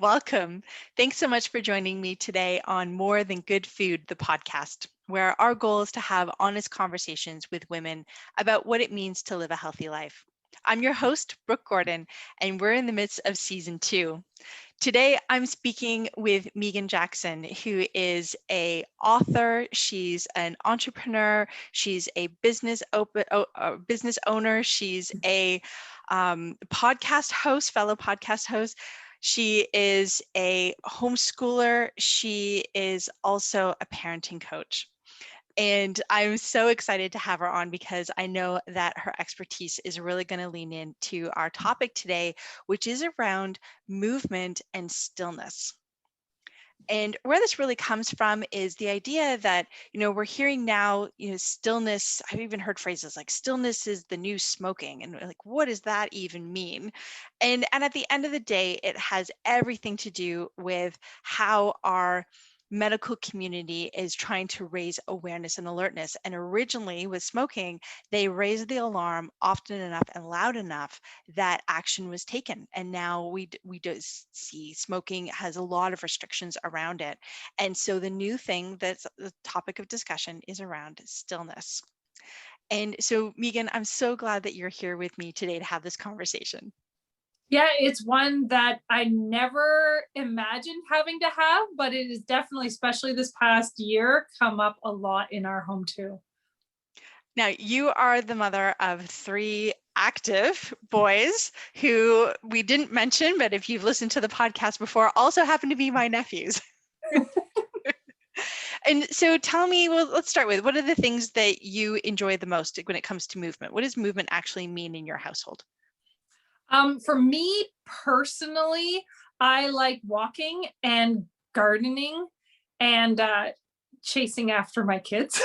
welcome. Thanks so much for joining me today on More Than Good Food, the podcast, where our goal is to have honest conversations with women about what it means to live a healthy life. I'm your host, Brooke Gordon, and we're in the midst of season 2. Today, I'm speaking with Meaghan Jackson, who is an author. She's an entrepreneur. She's a business owner. She's a fellow podcast host. She is a homeschooler. She is also a parenting coach. And I'm so excited to have her on because I know that her expertise is really going to lean into our topic today, which is around movement and stillness. And where this really comes from is the idea that, we're hearing now, stillness. I've even heard phrases like stillness is the new smoking. And like, what does that even mean? And at the end of the day, it has everything to do with how our medical community is trying to raise awareness and alertness. And originally with smoking, they raised the alarm often enough and loud enough that action was taken. And now we do see smoking has a lot of restrictions around it. And so the new thing that's the topic of discussion is around stillness. And so Meaghan, I'm so glad that you're here with me today to have this conversation. Yeah, it's one that I never imagined having to have, but it is definitely, especially this past year, come up a lot in our home too. Now, you are the mother of 3 active boys who we didn't mention, but if you've listened to the podcast before, also happen to be my nephews. And so tell me, well, let's start with, what are the things that you enjoy the most when it comes to movement? What does movement actually mean in your household? For me personally, I like walking and gardening and chasing after my kids.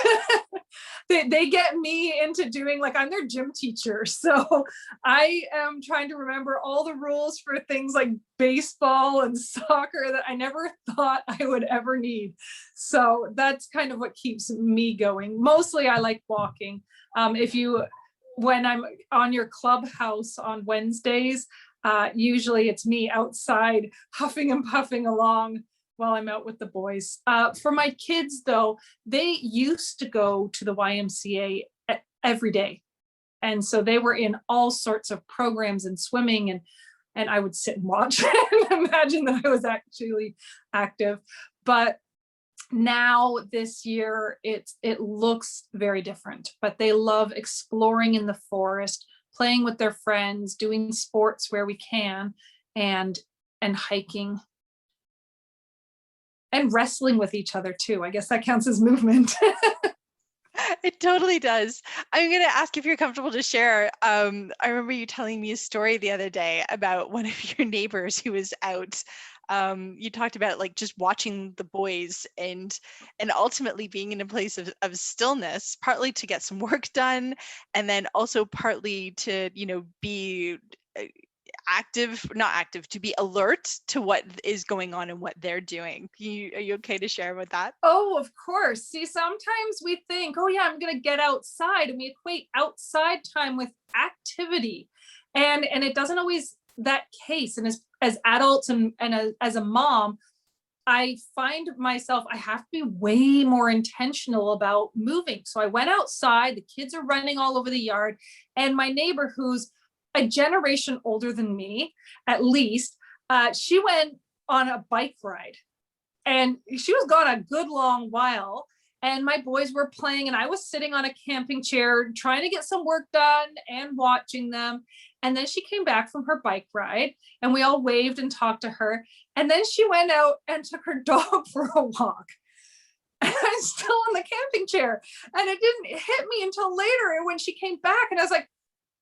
They get me into doing, like, I'm their gym teacher. So I am trying to remember all the rules for things like baseball and soccer that I never thought I would ever need. So that's kind of what keeps me going. Mostly I like walking. When I'm on your clubhouse on Wednesdays, usually it's me outside huffing and puffing along while I'm out with the boys. For my kids, though, they used to go to the YMCA every day. And so they were in all sorts of programs and swimming, and I would sit and watch and imagine that I was actually active. But now this year it looks very different, but they love exploring in the forest, playing with their friends, doing sports where we can, and hiking and wrestling with each other too. I guess that counts as movement. It totally does. I'm going to ask if you're comfortable to share. I remember you telling me a story the other day about one of your neighbors who was out. You talked about like just watching the boys and ultimately being in a place of stillness, partly to get some work done, and then also partly to, be to be alert to what is going on and what they're doing. Are you okay to share about that? Oh, of course. See, sometimes we think, oh yeah, I'm going to get outside, and we equate outside time with activity. And it doesn't always that case. And as adults and as a mom, I find myself, I have to be way more intentional about moving. So I went outside, the kids are running all over the yard, and my neighbor, who's a generation older than me, at least, she went on a bike ride, and she was gone a good long while. And my boys were playing, and I was sitting on a camping chair trying to get some work done and watching them. And then she came back from her bike ride, and we all waved and talked to her. And then she went out and took her dog for a walk. And I'm still on the camping chair. And it didn't hit me until later when she came back. And I was like,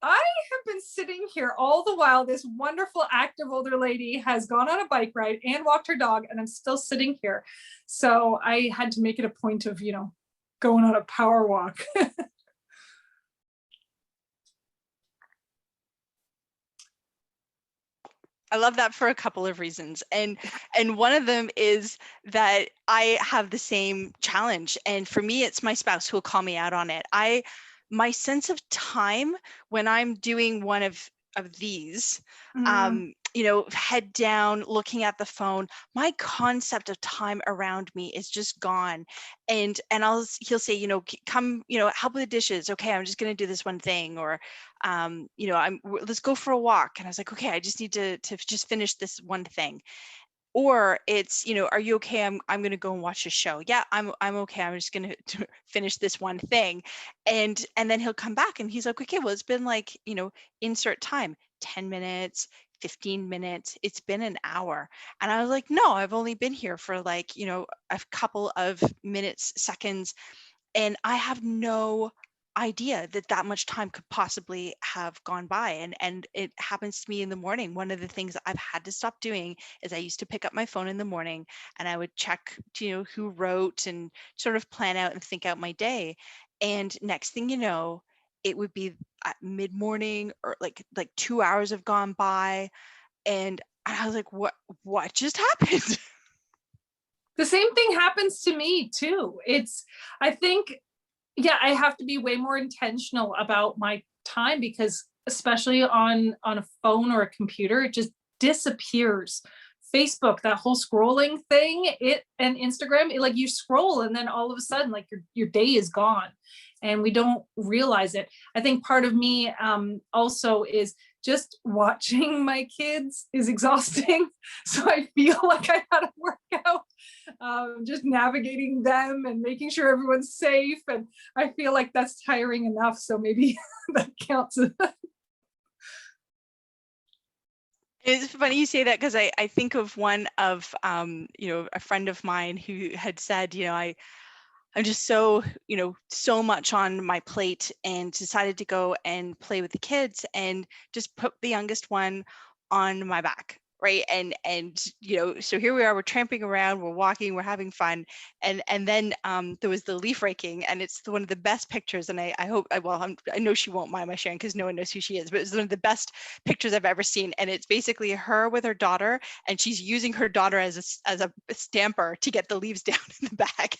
I have been sitting here all the while. This wonderful, active older lady has gone on a bike ride and walked her dog, and I'm still sitting here. So I had to make it a point of, going on a power walk. I love that for a couple of reasons. And one of them is that I have the same challenge. And for me, it's my spouse who will call me out on it. My sense of time when I'm doing one of of these, Mm. head down, looking at the phone, my concept of time around me is just gone. And he'll say, come, help with the dishes. Okay, I'm just going to do this one thing. Or, let's go for a walk. And I was like, okay, I just need to just finish this one thing. Or it's, are you okay? I'm going to go and watch a show. Yeah, I'm okay. I'm just going to finish this one thing. And then he'll come back and he's like, okay, well, it's been like, insert time, 10 minutes, 15 minutes. It's been an hour. And I was like, no, I've only been here for like, a couple of minutes, seconds. And I have no idea that that much time could possibly have gone by. And it happens to me in the morning. One of the things I've had to stop doing is I used to pick up my phone in the morning and I would check, who wrote and sort of plan out and think out my day. And next thing you know, it would be at mid-morning, or like 2 hours have gone by, and I was like, what just happened? The same thing happens to me too. I think, yeah, I have to be way more intentional about my time, because especially on a phone or a computer, it just disappears. Facebook, that whole scrolling thing, and Instagram, like you scroll and then all of a sudden like your day is gone and we don't realize it. I think part of me also is just watching my kids is exhausting. So I feel like I had to work out, just navigating them and making sure everyone's safe. And I feel like that's tiring enough. So maybe that counts. It's funny you say that, because I think of one of a friend of mine who had said, I'm just so, so much on my plate, and decided to go and play with the kids and just put the youngest one on my back. Right. And so here we are, we're tramping around, we're walking, we're having fun. And then there was the leaf raking, and it's one of the best pictures. And I hope, I know she won't mind my sharing because no one knows who she is, but it's one of the best pictures I've ever seen. And it's basically her with her daughter, and she's using her daughter as a stamper to get the leaves down in the bag.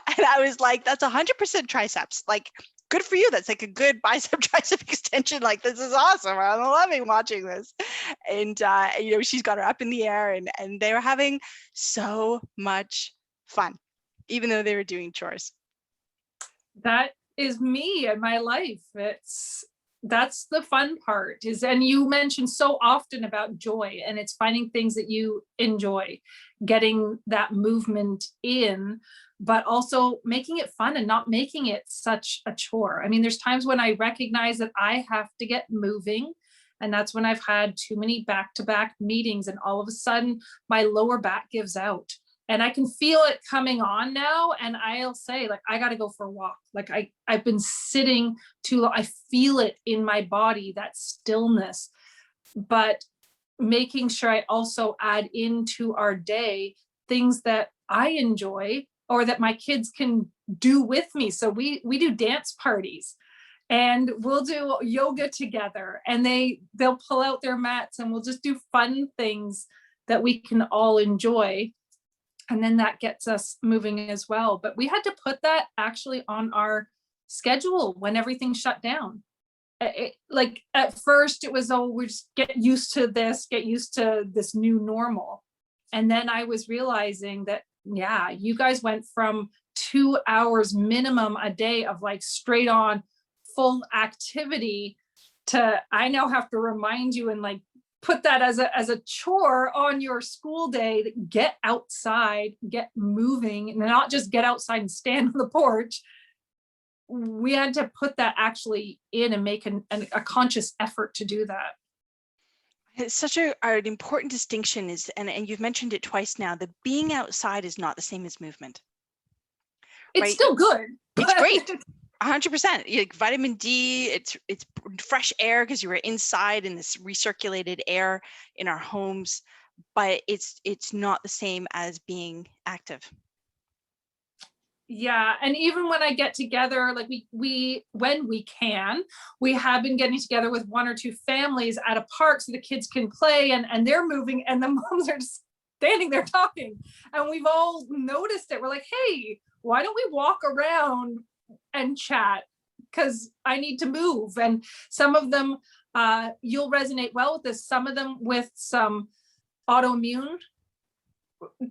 And I was like, that's 100% triceps. Like, good for you. That's like a good bicep tricep extension. Like, this is awesome. I'm loving watching this. And, she's got her up in the air, and they were having so much fun, even though they were doing chores. That is me and my life. That's the fun part is, and you mentioned so often about joy, and it's finding things that you enjoy, getting that movement in, but also making it fun and not making it such a chore. I mean, there's times when I recognize that I have to get moving, and that's when I've had too many back-to-back meetings and all of a sudden my lower back gives out and I can feel it coming on now. And I'll say, like, I got to go for a walk. Like I've been sitting too long. I feel it in my body, that stillness. But making sure I also add into our day things that I enjoy or that my kids can do with me. So we do dance parties and we'll do yoga together, and they'll pull out their mats and we'll just do fun things that we can all enjoy, and then that gets us moving as well. But we had to put that actually on our schedule when everything shut down. Like at first it was, oh, we just get used to this new normal. And then I was realizing that, yeah, you guys went from 2 hours minimum a day of like straight on full activity to I now have to remind you and like put that as a chore on your school day, that get outside, get moving, and not just get outside and stand on the porch. We had to put that actually in and make a conscious effort to do that. It's such an important distinction, and you've mentioned it twice now, that being outside is not the same as movement, It's right? still good. It's great. 100%. Like vitamin D, it's fresh air because you were inside in this recirculated air in our homes, but it's not the same as being active. Yeah, and even when I get together, like we when we can, we have been getting together with one or two families at a park so the kids can play and they're moving and the moms are just standing there talking. And we've all noticed it. We're like, hey, why don't we walk around and chat? Because I need to move. And some of them You'll resonate well with this. Some of them with some autoimmune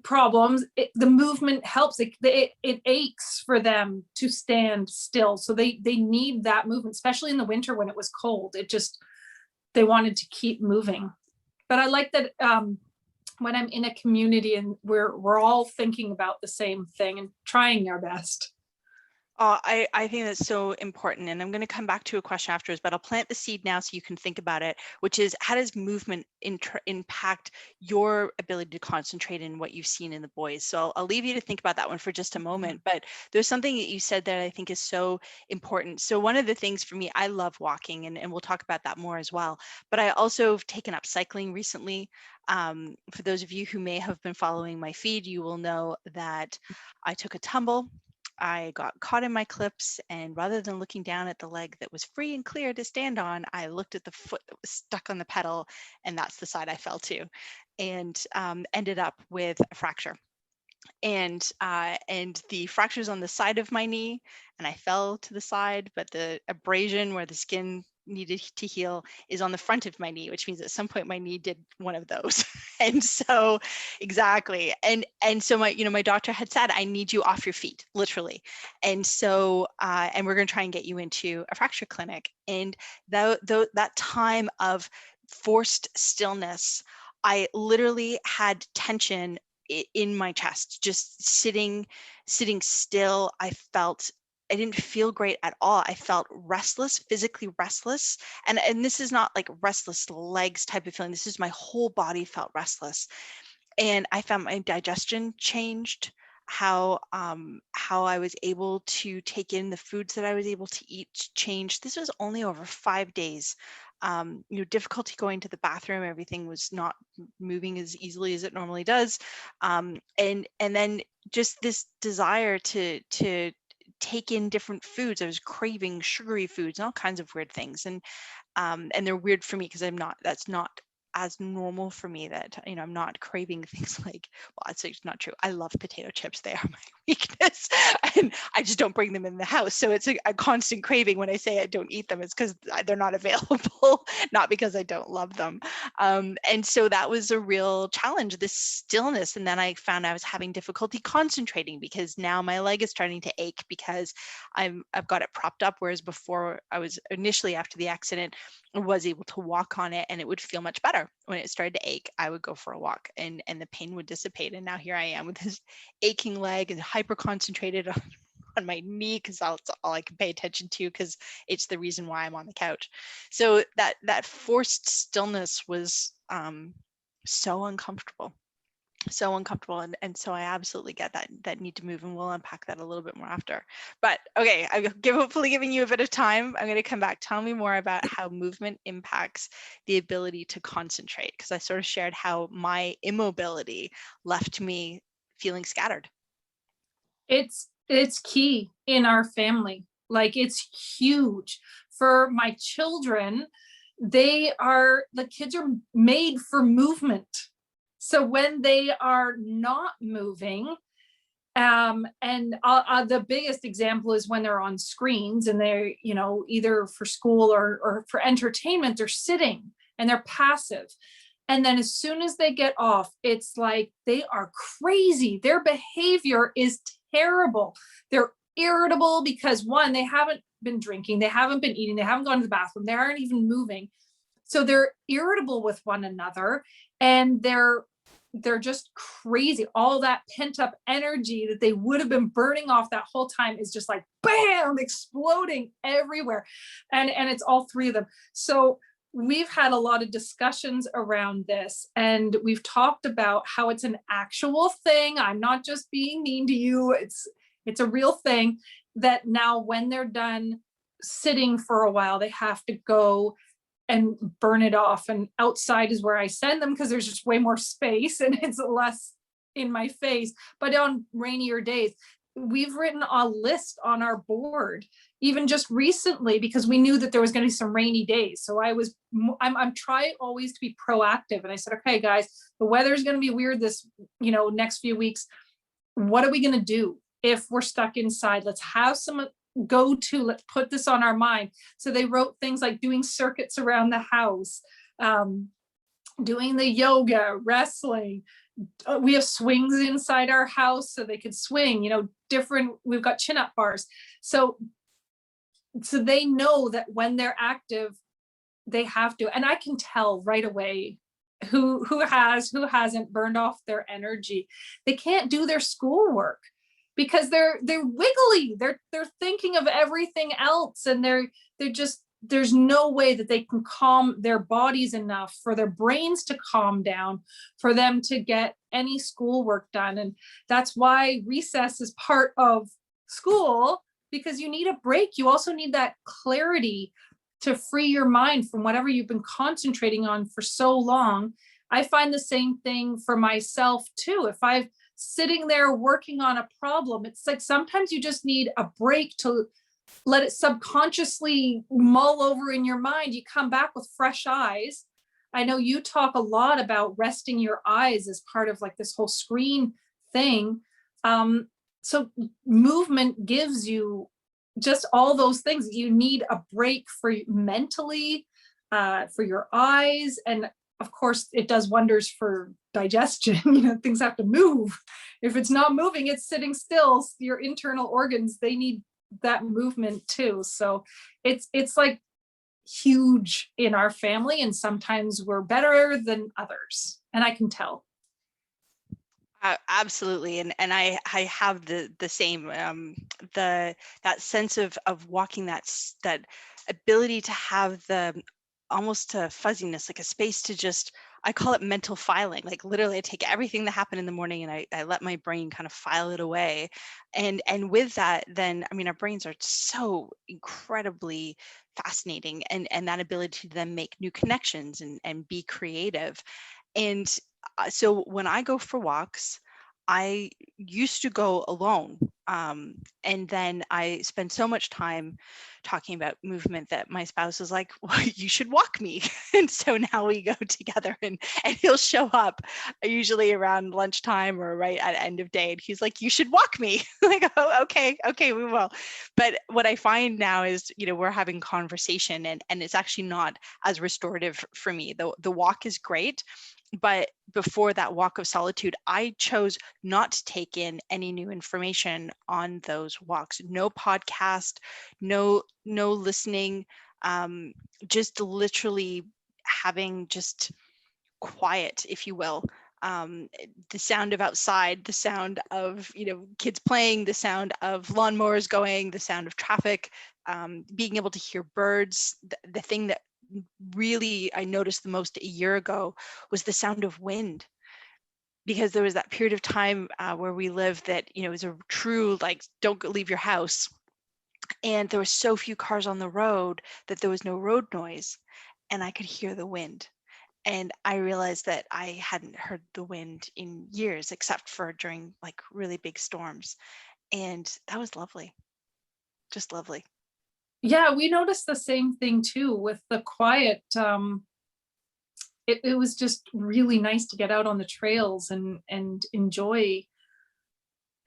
problems, the movement helps. It aches for them to stand still, so they need that movement, especially in the winter when it was cold. It just, they wanted to keep moving. But I like that, when I'm in a community and we're all thinking about the same thing and trying our best. I think that's so important. And I'm going to come back to a question afterwards, but I'll plant the seed now so you can think about it, which is, how does movement impact your ability to concentrate in what you've seen in the boys? So I'll leave you to think about that one for just a moment. But there's something that you said that I think is so important. So one of the things for me, I love walking, and we'll talk about that more as well. But I also have taken up cycling recently. For those of you who may have been following my feed, you will know that I took a tumble. I got caught in my clips, and rather than looking down at the leg that was free and clear to stand on, I looked at the foot that was stuck on the pedal, and that's the side I fell to, and ended up with a fracture. And the fracture's on the side of my knee, and I fell to the side, but the abrasion where the skin needed to heal is on the front of my knee, which means at some point my knee did one of those. And so exactly. And so my doctor had said, I need you off your feet, literally. And so and we're going to try and get you into a fracture clinic. And that time of forced stillness, I literally had tension in my chest, just sitting still. I didn't feel great at all. I felt restless, physically restless. And this is not like restless legs type of feeling. This is my whole body felt restless. And I found my digestion changed, how I was able to take in the foods that I was able to eat changed. This was only over 5 days. Difficulty going to the bathroom. Everything was not moving as easily as it normally does. And then just this desire to take in different foods. I was craving sugary foods and all kinds of weird things. And they're weird for me because that's not as normal for me, that I'm not craving things like, well, it's not true. I love potato chips. They are my weakness, and I just don't bring them in the house. So it's a constant craving. When I say I don't eat them, it's because they're not available, not because I don't love them. And so that was a real challenge, this stillness. And then I found I was having difficulty concentrating because now my leg is starting to ache because I've got it propped up, whereas before, I was initially, after the accident, was able to walk on it and it would feel much better. When it started to ache, I would go for a walk and the pain would dissipate. And now here I am with this aching leg and hyper concentrated on my knee, because that's all I can pay attention to, because it's the reason why I'm on the couch. So that forced stillness was so uncomfortable. And so I absolutely get that need to move, and we'll unpack that a little bit more after. But okay, hopefully giving you a bit of time. I'm going to come back. Tell me more about how movement impacts the ability to concentrate, because I sort of shared how my immobility left me feeling scattered. It's key in our family. Like, it's huge for my children. The kids are made for movement. So when they are not moving, and the biggest example is when they're on screens and they're, either for school or for entertainment, they're sitting and they're passive. And then as soon as they get off, it's like they are crazy. Their behavior is terrible. They're irritable because, one, they haven't been drinking, they haven't been eating, they haven't gone to the bathroom, they aren't even moving. So they're irritable with one another, and they're just crazy. All that pent up energy that they would have been burning off that whole time is just like, bam, exploding everywhere. And it's all three of them. So we've had a lot of discussions around this, and we've talked about how it's an actual thing. I'm not just being mean to you. It's a real thing, that now when they're done sitting for a while, they have to go and burn it off. And outside is where I send them, because there's just way more space and it's less in my face. But on rainier days, we've written a list on our board, even just recently, because we knew that there was going to be some rainy days. So I'm trying always to be proactive. And I said, okay, guys, the weather is going to be weird this, next few weeks. What are we going to do if we're stuck inside? Let's have some go to, let's put this on our mind. So they wrote things like doing circuits around the house, doing the yoga, wrestling. We have swings inside our house so they could swing, different, we've got chin-up bars. So they know that when they're active, they have to, and I can tell right away who hasn't burned off their energy. They can't do their schoolwork because they're wiggly. They're thinking of everything else, and they're just, there's no way that they can calm their bodies enough for their brains to calm down for them to get any schoolwork done. And that's why recess is part of school, because you need a break. You also need that clarity to free your mind from whatever you've been concentrating on for so long. I find the same thing for myself too. If I'm sitting there working on a problem, it's like sometimes you just need a break to let it subconsciously mull over in your mind. You come back with fresh eyes. I know you talk a lot about resting your eyes as part of like this whole screen thing. So movement gives you just all those things. You need a break for mentally, for your eyes, and of course it does wonders for digestion. Things have to move. If it's not moving, it's sitting still. Your internal organs, they need that movement too. So it's like huge in our family, and sometimes we're better than others, and I can tell. Absolutely, and I have the same that sense of walking, that ability to have the almost a fuzziness, like a space to just, I call it mental filing. Like literally I take everything that happened in the morning and I let my brain kind of file it away. And with that, then, I mean, our brains are so incredibly fascinating, and that ability to then make new connections and be creative. And so when I go for walks, I used to go alone. And then I spend so much time talking about movement that my spouse is like, well, you should walk me. And so now we go together, and he'll show up usually around lunchtime or right at end of day. And he's like, you should walk me. Like, oh, okay, we will. But what I find now is, we're having conversation, and it's actually not as restorative for me. The walk is great, but before that walk of solitude, I chose not to take in any new information on those walks. No podcast, no listening, just literally having just quiet, if you will. The sound of outside, the sound of kids playing, the sound of lawnmowers going, the sound of traffic, being able to hear birds. The thing that really I noticed the most a year ago was the sound of wind, because there was that period of time where we lived that it was a true, like, don't leave your house, and there were so few cars on the road that there was no road noise, and I could hear the wind. And I realized that I hadn't heard the wind in years, except for during like really big storms, and that was lovely, just lovely. Yeah, we noticed the same thing too with the quiet. It was just really nice to get out on the trails and enjoy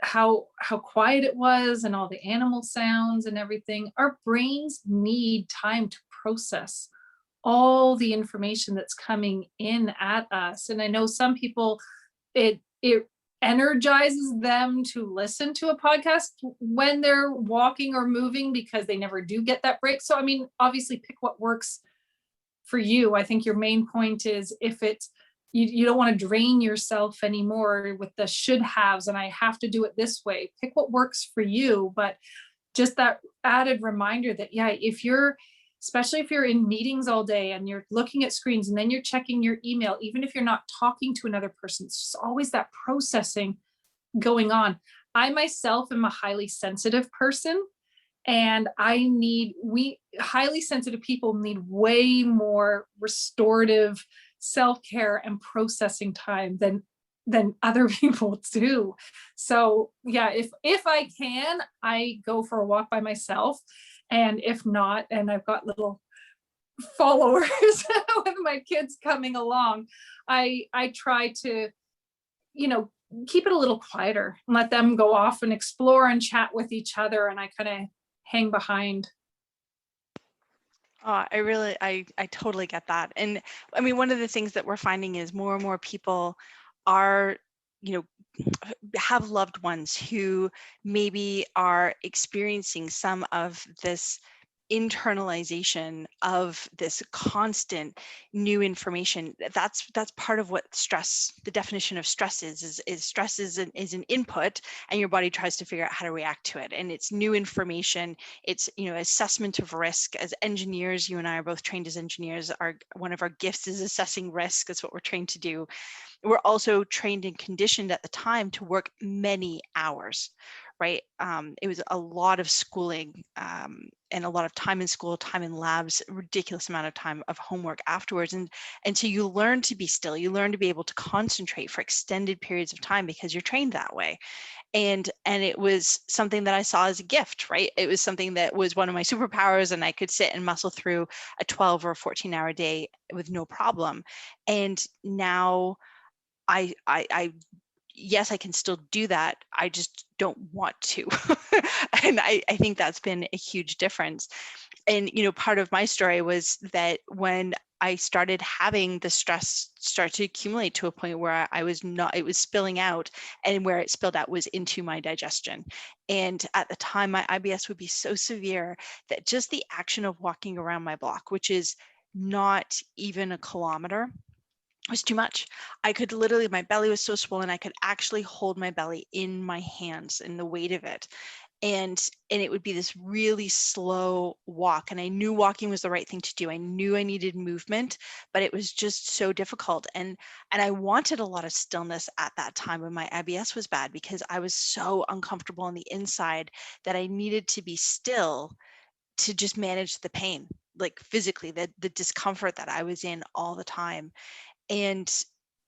how quiet it was, and all the animal sounds and everything. Our brains need time to process all the information that's coming in at us. And I know some people, it energizes them to listen to a podcast when they're walking or moving, because they never do get that break. So I mean, obviously pick what works for you. I think your main point is, if it's, you don't want to drain yourself anymore with the should haves and I have to do it this way. Pick what works for you. But just that added reminder that, yeah, especially if you're in meetings all day and you're looking at screens and then you're checking your email, even if you're not talking to another person, it's just always that processing going on. I myself am a highly sensitive person, and we highly sensitive people need way more restorative self-care and processing time than other people do. So yeah, if I can, I go for a walk by myself. And if not, and I've got little followers with my kids coming along, I try to, keep it a little quieter and let them go off and explore and chat with each other. And I kind of hang behind. I totally get that. And I mean, one of the things that we're finding is more and more people are, you know, have loved ones who maybe are experiencing some of this internalization of this constant new information. That's part of what stress, the definition of stress is stress is an input, and your body tries to figure out how to react to it. And it's new information. It's, you know, assessment of risk. As engineers, you and I are both trained as engineers. Our one of our gifts is assessing risk. That's what we're trained to do. We're also trained and conditioned at the time to work many hours, right? It was a lot of schooling, and a lot of time in school, time in labs, ridiculous amount of time of homework afterwards. And so you learn to be still, you learn to be able to concentrate for extended periods of time because you're trained that way. And it was something that I saw as a gift, right? It was something that was one of my superpowers, and I could sit and muscle through a 12 or 14-hour day with no problem. And now I yes, I can still do that. I just don't want to. And I think that's been a huge difference. And, you know, part of my story was that when I started having the stress start to accumulate to a point where I was not, it was spilling out, and where it spilled out was into my digestion. And at the time, my IBS would be so severe that just the action of walking around my block, which is not even a kilometer, was too much. I could literally, my belly was so swollen, I could actually hold my belly in my hands and the weight of it. And it would be this really slow walk. And I knew walking was the right thing to do. I knew I needed movement, but it was just so difficult. And I wanted a lot of stillness at that time when my IBS was bad, because I was so uncomfortable on the inside that I needed to be still to just manage the pain, like physically, the discomfort that I was in all the time. And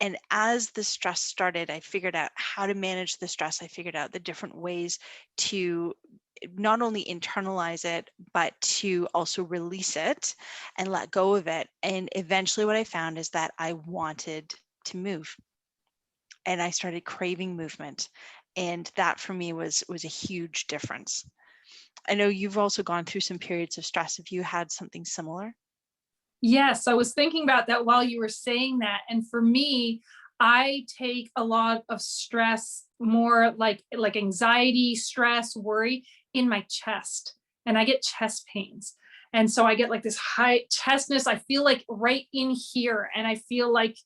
and as the stress started, I figured out how to manage the stress. I figured out the different ways to not only internalize it, but to also release it and let go of it. And eventually what I found is that I wanted to move, and I started craving movement. And that for me was a huge difference. I know you've also gone through some periods of stress. Have you had something similar? Yes, I was thinking about that while you were saying that. And for me, I take a lot of stress, more like anxiety, stress, worry in my chest, and I get chest pains. And so I get like this high chestness. I feel like right in here, and I feel like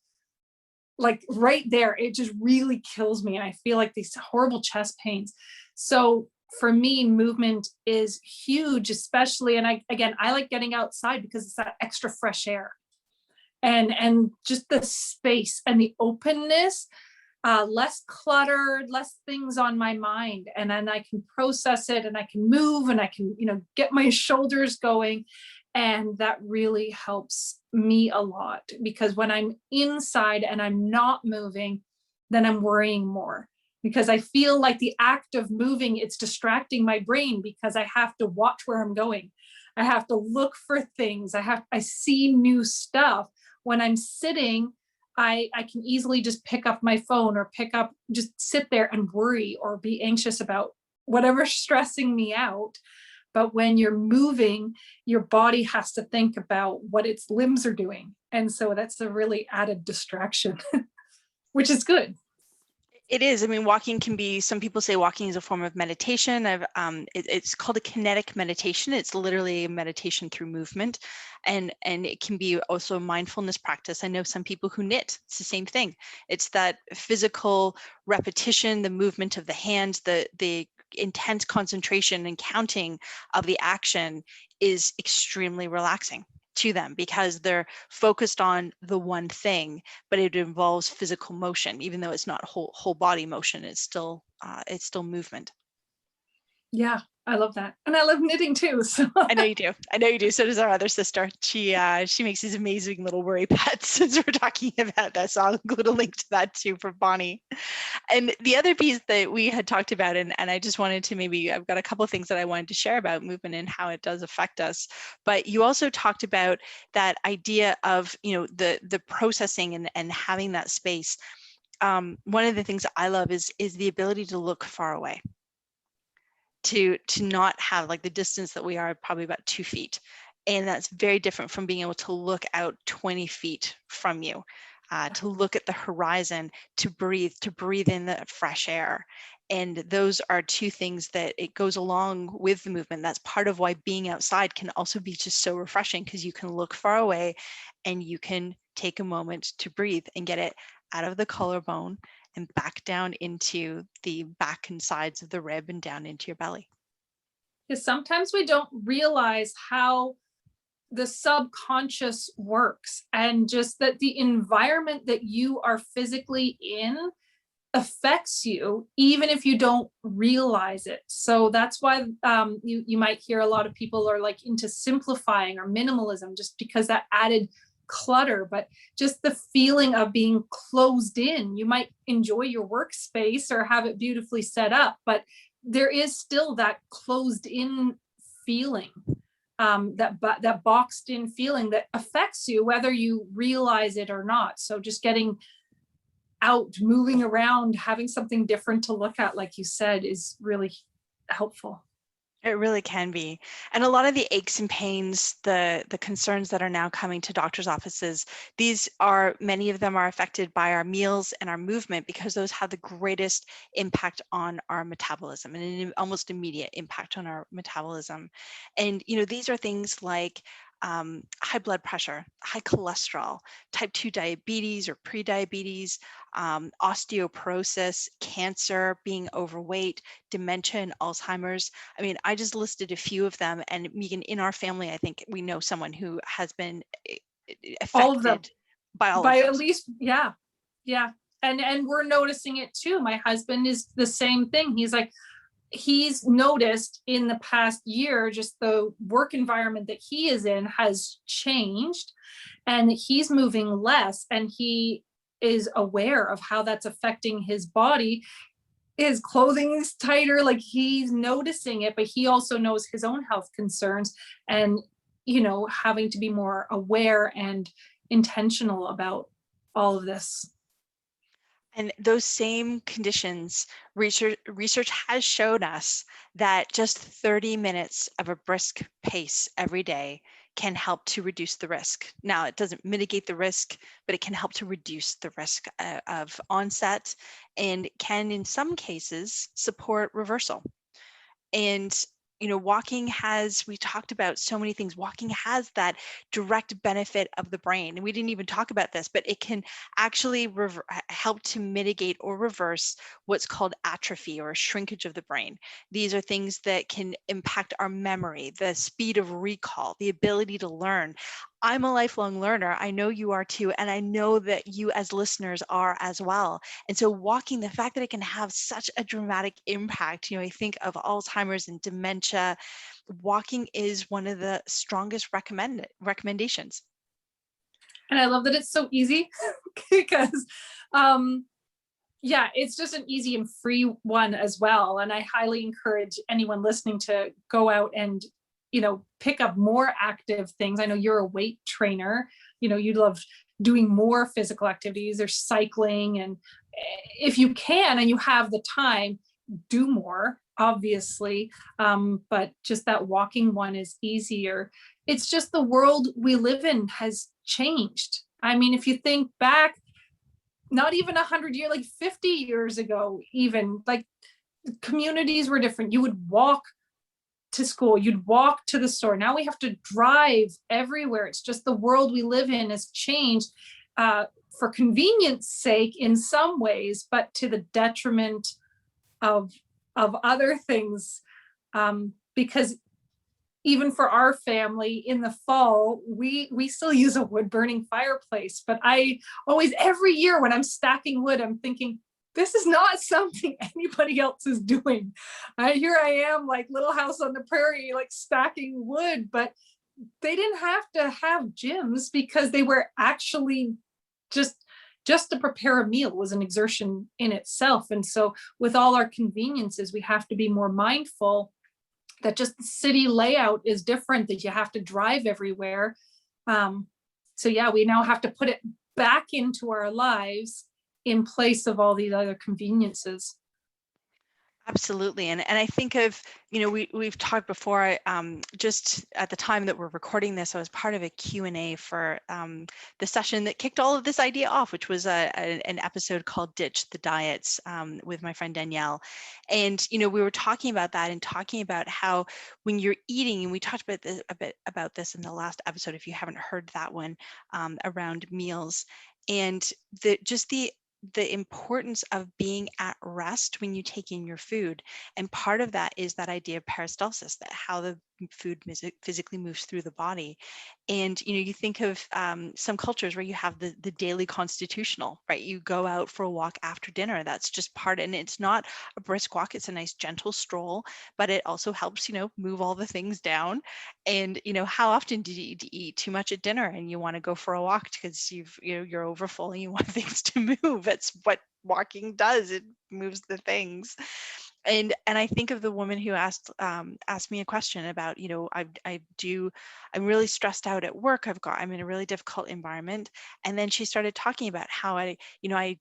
right there, it just really kills me. And I feel like these horrible chest pains. So for me, movement is huge, especially, and I like getting outside because it's that extra fresh air and just the space and the openness, less cluttered, less things on my mind. And then I can process it and I can move and I can, get my shoulders going. And that really helps me a lot, because when I'm inside and I'm not moving, then I'm worrying more, because I feel like the act of moving, it's distracting my brain because I have to watch where I'm going. I have to look for things. I see new stuff. When I'm sitting, I can easily just pick up my phone or just sit there and worry or be anxious about whatever's stressing me out. But when you're moving, your body has to think about what its limbs are doing. And so that's a really added distraction, which is good. It is. I mean, walking can be, some people say walking is a form of meditation. It's called a kinetic meditation. It's literally a meditation through movement. And it can be also a mindfulness practice. I know some people who knit, it's the same thing. It's that physical repetition, the movement of the hands, the intense concentration and counting of the action is extremely relaxing to them, because they're focused on the one thing, but it involves physical motion. Even though it's not whole body motion, it's still movement. Yeah, I love that. And I love knitting too. So I know you do. I know you do. So does our other sister. She makes these amazing little worry pets. Since we're talking about that, so I'll include a link to that too for Bonnie. And the other piece that we had talked about, and I just wanted to, maybe I've got a couple of things that I wanted to share about movement and how it does affect us. But you also talked about that idea of, the processing and having that space. One of the things that I love is the ability to look far away. to not have like the distance that we are, probably about 2 feet. And that's very different from being able to look out 20 feet from you, to look at the horizon, to breathe in the fresh air. And those are two things that it goes along with the movement. That's part of why being outside can also be just so refreshing, because you can look far away and you can take a moment to breathe and get it out of the collarbone and back down into the back and sides of the rib and down into your belly. Because sometimes we don't realize how the subconscious works, and just that the environment that you are physically in affects you even if you don't realize it. So that's why you might hear a lot of people are like into simplifying or minimalism, just because that added clutter. But just the feeling of being closed in, you might enjoy your workspace or have it beautifully set up, but there is still that closed in feeling, that boxed in feeling that affects you whether you realize it or not. So just getting out, moving around, having something different to look at, like you said, is really helpful. It really can be. And a lot of the aches and pains, the concerns that are now coming to doctors' offices, many of them are affected by our meals and our movement, because those have the greatest impact on our metabolism, and an almost immediate impact on our metabolism. And, these are things like high blood pressure, high cholesterol, type 2 diabetes or prediabetes, osteoporosis, cancer, being overweight, dementia, and Alzheimer's. I mean, I just listed a few of them. And Meaghan, in our family, I think we know someone who has been All of them, affected by all of by at those. least, yeah, yeah. And we're noticing it too. My husband is the same thing. He's noticed in the past year, just the work environment that he is in has changed, and he's moving less, and he is aware of how that's affecting his body. His clothing is tighter, like he's noticing it, but he also knows his own health concerns, and having to be more aware and intentional about all of this. And those same conditions, research has shown us that just 30 minutes of a brisk pace every day can help to reduce the risk. Now, it doesn't mitigate the risk, but it can help to reduce the risk of onset, and can, in some cases, support reversal. And walking we talked about so many things. Walking has that direct benefit of the brain, and we didn't even talk about this, but it can actually help to mitigate or reverse what's called atrophy, or shrinkage of the brain. These are things that can impact our memory, the speed of recall, the ability to learn. I'm a lifelong learner. I know you are too, and I know that you as listeners are as well. And so walking, the fact that it can have such a dramatic impact, I think of Alzheimer's and dementia, walking is one of the strongest recommendations. And I love that it's so easy because yeah, it's just an easy and free one as well. And I highly encourage anyone listening to go out and pick up more active things. I know you're a weight trainer, you love doing more physical activities or cycling, and if you can and you have the time, do more, obviously. But just that walking one is easier. It's just the world we live in has changed. I mean, if you think back, not even 100 years, like 50 years ago, even, like, communities were different. You would walk to school, you'd walk to the store. Now we have to drive everywhere. It's just the world we live in has changed, for convenience sake in some ways, but to the detriment of other things. Because even for our family in the fall, we still use a wood burning fireplace. But I always, every year when I'm stacking wood, I'm thinking, this is not something anybody else is doing. Here I am, like Little House on the Prairie, like stacking wood, but they didn't have to have gyms, because they were actually just to prepare a meal was an exertion in itself. And so with all our conveniences, we have to be more mindful that just the city layout is different, that you have to drive everywhere. So yeah, we now have to put it back into our lives in place of all these other conveniences. Absolutely. And I think of, we've talked before, just at the time that we're recording this, I was part of a Q&A for the session that kicked all of this idea off, which was an episode called Ditch the Diets, with my friend Danielle. And, we were talking about that and talking about how when you're eating, and we talked about this, a bit about this in the last episode, if you haven't heard that one, around meals, and the importance of being at rest when you take in your food. And part of that is that idea of peristalsis, that how the food physically moves through the body. And you think of some cultures where you have the daily constitutional, right? You go out for a walk after dinner. That's just part, and it's not a brisk walk, it's a nice gentle stroll, but it also helps move all the things down. And how often do you eat too much at dinner and you want to go for a walk because you're overfull and you want things to move? That's what walking does. It moves the things. And I think of the woman who asked me a question about, I'm really stressed out at work. I'm in a really difficult environment. And then she started talking about how I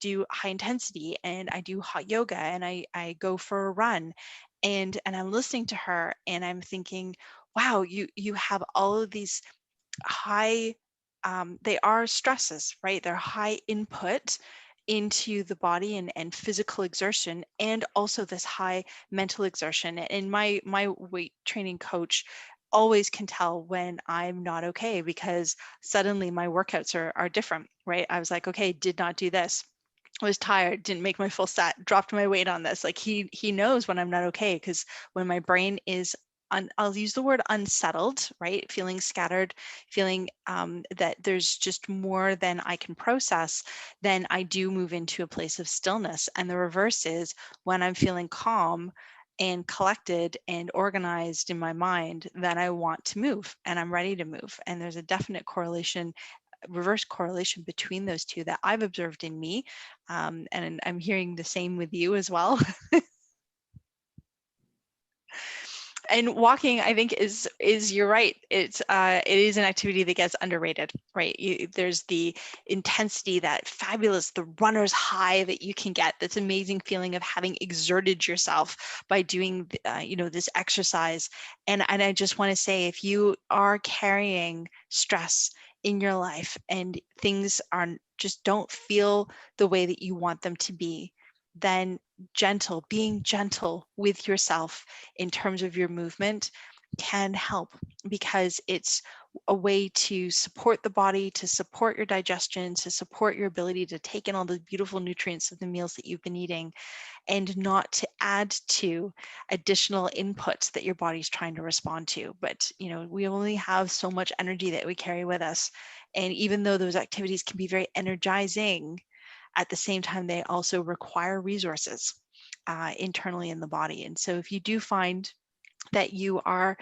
do high intensity and I do hot yoga and I go for a run. And I'm listening to her and I'm thinking, wow, you have all of these high, they are stresses, right? They're high input into the body and physical exertion, and also this high mental exertion. And my weight training coach always can tell when I'm not okay, because suddenly my workouts are different, right? I was like, okay, did not do this, was tired, didn't make my full set, dropped my weight on this. Like he knows when I'm not okay, because when my brain is I'll use the word unsettled, right? Feeling scattered, feeling that there's just more than I can process, then I do move into a place of stillness. And the reverse is when I'm feeling calm and collected and organized in my mind, then I want to move and I'm ready to move. And there's a definite correlation, reverse correlation between those two that I've observed in me. And I'm hearing the same with you as well. And walking, I think, is you're right. It is an activity that gets underrated, right? There's the intensity, that fabulous, the runner's high that you can get. This amazing feeling of having exerted yourself by doing, this exercise. And I just want to say, if you are carrying stress in your life and things are just don't feel the way that you want them to be, then being gentle with yourself in terms of your movement can help, because it's a way to support the body, to support your digestion, to support your ability to take in all the beautiful nutrients of the meals that you've been eating, and not to add to additional inputs that your body's trying to respond to. But we only have so much energy that we carry with us, and even though those activities can be very energizing, at the same time, they also require resources internally in the body. And so if you do find that you are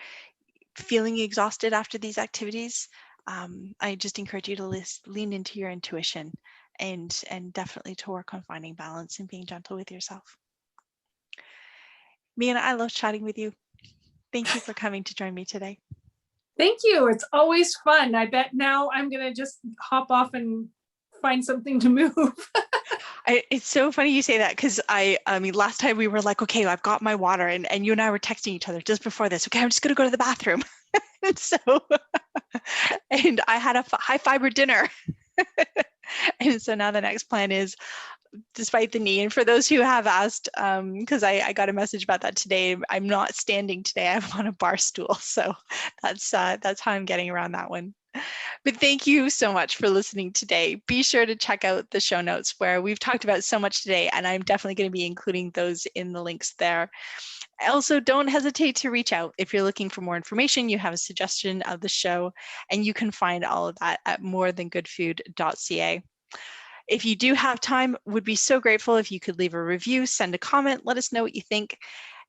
feeling exhausted after these activities, I just encourage you to lean into your intuition and definitely to work on finding balance and being gentle with yourself. Meaghan, I love chatting with you. Thank you for coming to join me today. Thank you. It's always fun. I bet now I'm going to just hop off and find something to move. It's so funny you say that, because I mean, last time we were like, okay, I've got my water, and you and I were texting each other just before this. Okay, I'm just going to go to the bathroom. And so, and I had a high fiber dinner. And so now the next plan is, despite the knee, and for those who have asked, because I got a message about that today, I'm not standing today. I'm on a bar stool. So that's how I'm getting around that one. But thank you so much for listening today. Be sure to check out the show notes, where we've talked about so much today, and I'm definitely going to be including those in the links there. Also, don't hesitate to reach out if you're looking for more information, you have a suggestion of the show, and you can find all of that at morethangoodfood.ca. If you do have time, would be so grateful if you could leave a review, send a comment, let us know what you think.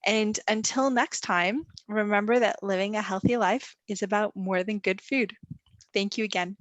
And until next time, remember that living a healthy life is about more than good food. Thank you again.